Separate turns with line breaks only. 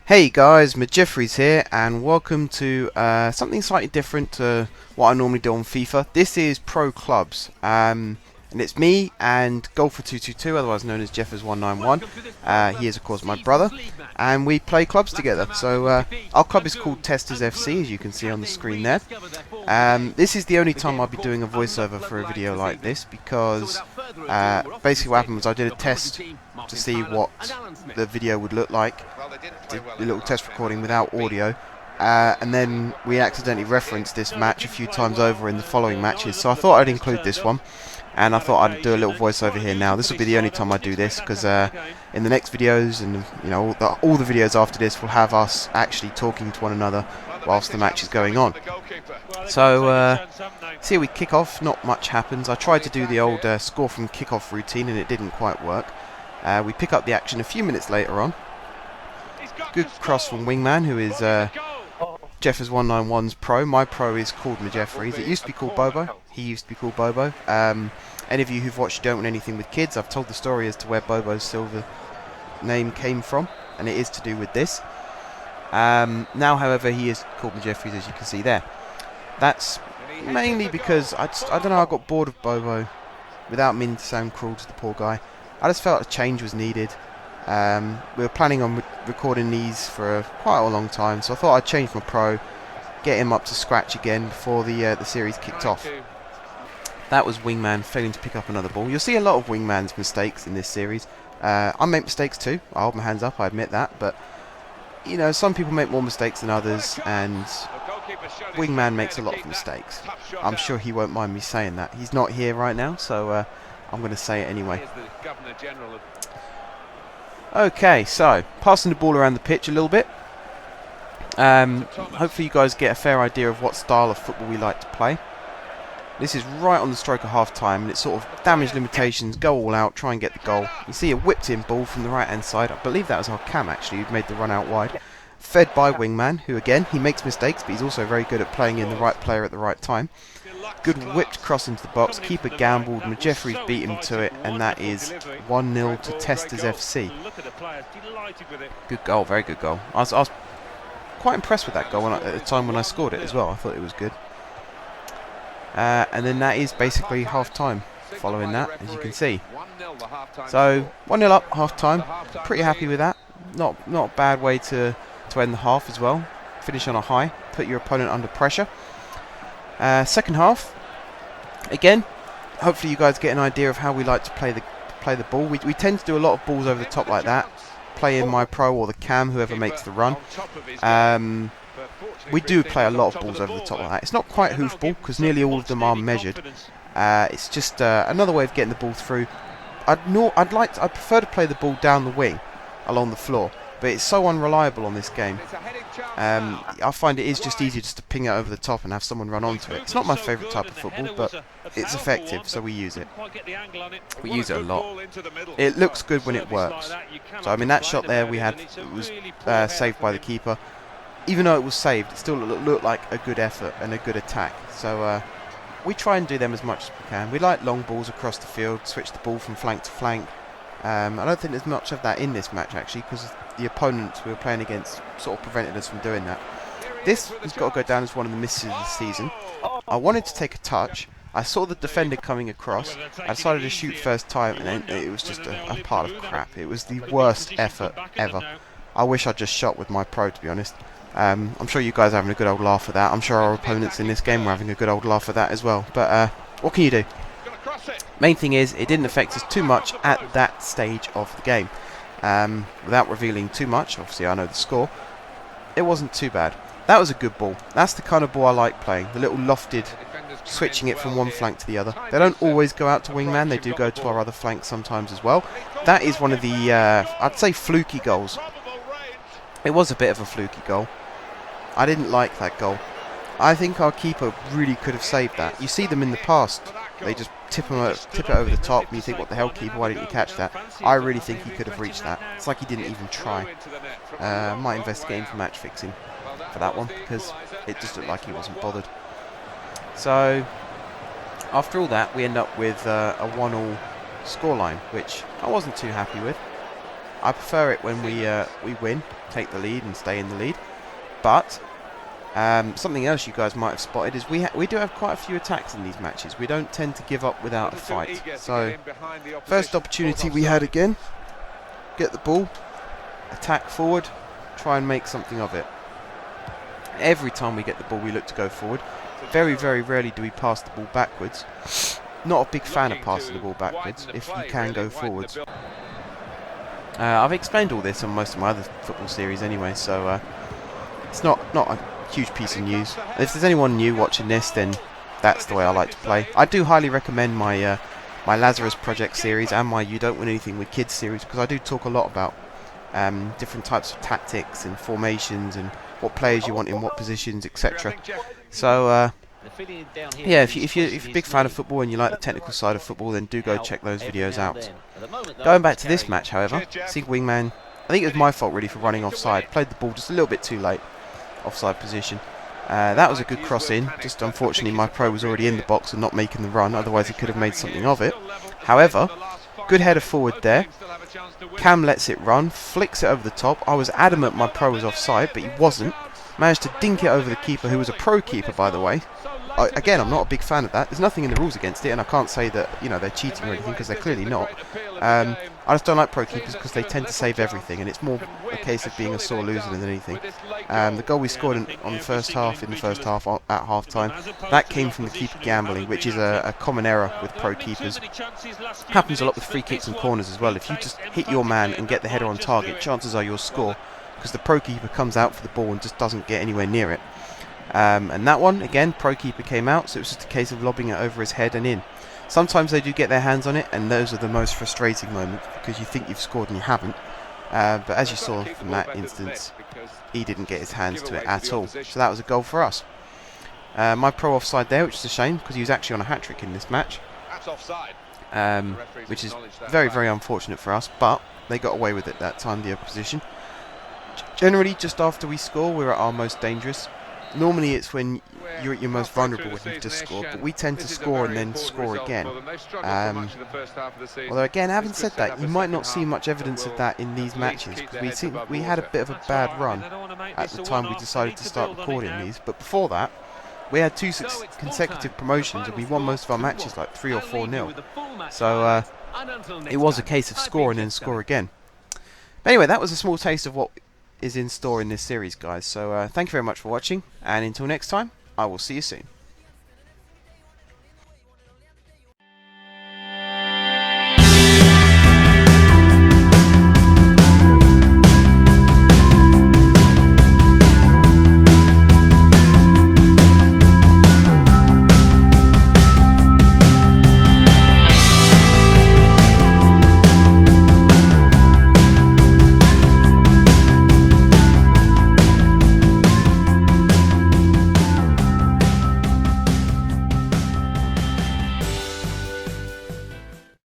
Hey guys, Jeffers here, and welcome to something slightly different to what I normally do on FIFA. This is Pro Clubs, and it's me and Golfer222, otherwise known as Jeffers191. He is, of course, my brother, and we play clubs together. So our club is called Testers FC, as you can see on the screen there. This is the only time I'll be doing a voiceover for a video like this, because basically what happened was I did a test to see what the video would look like. Did a little test recording without audio, and then we accidentally referenced this match a few times over in the following matches, so I thought I'd include this one, and I thought I'd do a little voiceover here now. This will be the only time I do this, because in the next videos, and all the videos after this will have us actually talking to one another whilst the match is going on. So see, we kick off, not much happens. I tried to do the old score from kickoff routine and it didn't quite work. We pick up the action a few minutes later on. Good cross from Wingman, who is Jeffers191's pro. My pro is called Jeffries. It used to be called Bobo. He used to be called Bobo. Any of you who've watched Don't Want Anything with Kids, I've told the story as to where Bobo's silver name came from, and it is to do with this. Now, however, he is called Jeffries, as you can see there. That's mainly because I don't know, I got bored of Bobo, without meaning to sound cruel to the poor guy. I just felt a change was needed. We were planning on recording these for quite a long time, so I thought I'd change my pro, get him up to scratch again before the series kicked off. That was Wingman failing to pick up another ball. You'll see a lot of Wingman's mistakes in this series. I make mistakes too. I hold my hands up, I admit that, but you know, some people make more mistakes than others, and Wingman makes a lot of mistakes. I'm sure he won't mind me saying that. He's not here right now, so I'm going to say it anyway. Okay, so passing the ball around the pitch a little bit. Hopefully you guys get a fair idea of what style of football we like to play. This is right on the stroke of half time, and it's sort of damage limitations, go all out, try and get the goal. You see a whipped in ball from the right hand side. I believe that was our Cam actually who made the run out wide. Fed by Wingman, who again, he makes mistakes, but he's also very good at playing in the right player at the right time. Good whipped cross into the box, keeper gambled, Jeffries beat him to it, and that is 1-0 to Testers FC. Good goal, very good goal. I was quite impressed with that goal at the time when I scored it as well. I thought it was good. And then that is basically half time following that, as you can see. So 1-0 up, half time. Pretty happy with that. Not a bad way to end the half as well. Finish on a high, put your opponent under pressure. Second half, again, hopefully you guys get an idea of how we like to play the ball. We tend to do a lot of balls over the top like that, play in my pro or the Cam, whoever makes the run. We do play a lot of balls over the top like that. It's not quite hoofball, because nearly all of them are measured. It's just another way of getting the ball through. I prefer to play the ball down the wing, along the floor, but it's so unreliable on this game. I find it is just easier just to ping it over the top and have someone run onto it. It's not my favourite type of football, but it's effective, so we use it. We use it a lot. It looks good when it works. So I mean, that shot there we had, it was saved by the keeper. Even though it was saved, it still looked like a good effort and a good attack. So we try and do them as much as we can. We like long balls across the field, switch the ball from flank to flank. I don't think there's much of that in this match actually, because the opponents we were playing against sort of prevented us from doing that. This has got to go down as one of the misses of the season. I wanted to take a touch. I saw the defender coming across. I decided to shoot first time, and then it was just a pile of crap. It was the worst effort ever. I wish I'd just shot with my pro, to be honest. I'm sure you guys are having a good old laugh at that. I'm sure our opponents in this game were having a good old laugh at that as well. But what can you do? Main thing is, it didn't affect us too much at that stage of the game. Without revealing too much, obviously I know the score, it wasn't too bad. That was a good ball. That's the kind of ball I like playing, the little lofted, switching it from one flank to the other. They don't always go out to Wingman, they do go to our other flank sometimes as well. That is one of the, I'd say, fluky goals. It was a bit of a fluky goal. I didn't like that goal. I think our keeper really could have saved that. You see them in the past, they just tip it over the top, and you think, what the hell, keeper, why didn't you catch that? I really think he could have reached that. It's like he didn't even try. Might investigate him for match fixing for that one, because it just looked like he wasn't bothered. So after all that, we end up with a 1-1 scoreline, which I wasn't too happy with. I prefer it when we win. take the lead and stay in the lead. But something else you guys might have spotted is we do have quite a few attacks in these matches. We don't tend to give up without a fight. So first opportunity we had again, get the ball, attack forward, try and make something of it. Every time we get the ball we look to go forward. Very, very rarely do we pass the ball backwards. Not a big fan of passing the ball backwards if you can go forwards. I've explained all this on most of my other football series anyway, so it's not a huge piece of news. If there's anyone new watching this, then that's the way I like to play. I do highly recommend my my Lazarus Project series and my You Don't Win Anything with Kids series, because I do talk a lot about different types of tactics and formations and what players you want in what positions, etc. So yeah, if you're a big fan of football and you like the technical side of football, then do go check those videos out. Going back to this match, however, Sig Wingman, I think it was my fault really for running offside. Played the ball just a little bit too late, offside position. That was a good cross in, just unfortunately my pro was already in the box and not making the run, otherwise he could have made something of it. However, good header forward there. Cam lets it run, flicks it over the top. I was adamant my pro was offside, but he wasn't. Managed to dink it over the keeper, who was a pro keeper by the way. Again, I'm not a big fan of that. There's nothing in the rules against it, and I can't say that they're cheating or anything, because they're clearly not. I just don't like pro keepers because they tend to save everything, and it's more a case of being a sore loser than anything. The goal we scored in the first half at half time, that came from the keeper gambling, which is a common error with pro keepers. Happens a lot with free kicks and corners as well. If you just hit your man and get the header on target, chances are you'll score, because the pro keeper comes out for the ball and just doesn't get anywhere near it. And that one, again, pro keeper came out, so it was just a case of lobbing it over his head and in. Sometimes they do get their hands on it, and those are the most frustrating moments, because you think you've scored and you haven't. But as you saw from that instance, he didn't get his hands to it at all. So that was a goal for us. My pro offside there, which is a shame, because he was actually on a hat-trick in this match. Which is very, very unfortunate for us, but they got away with it that time, the opposition. Generally, just after we score, we're at our most dangerous. Normally it's when you're at your most vulnerable when you've just scored, but we tend to score and then score again. Although again, having said that, you might not see much evidence of that in these matches, because we had a bit of a bad run at the time we decided to start recording these, but before that, we had 2 consecutive promotions and we won most of our matches like 3 or 4-0. So it was a case of score and then score again. But anyway, that was a small taste of what is in store in this series, guys. So thank you very much for watching, and until next time, I will see you soon.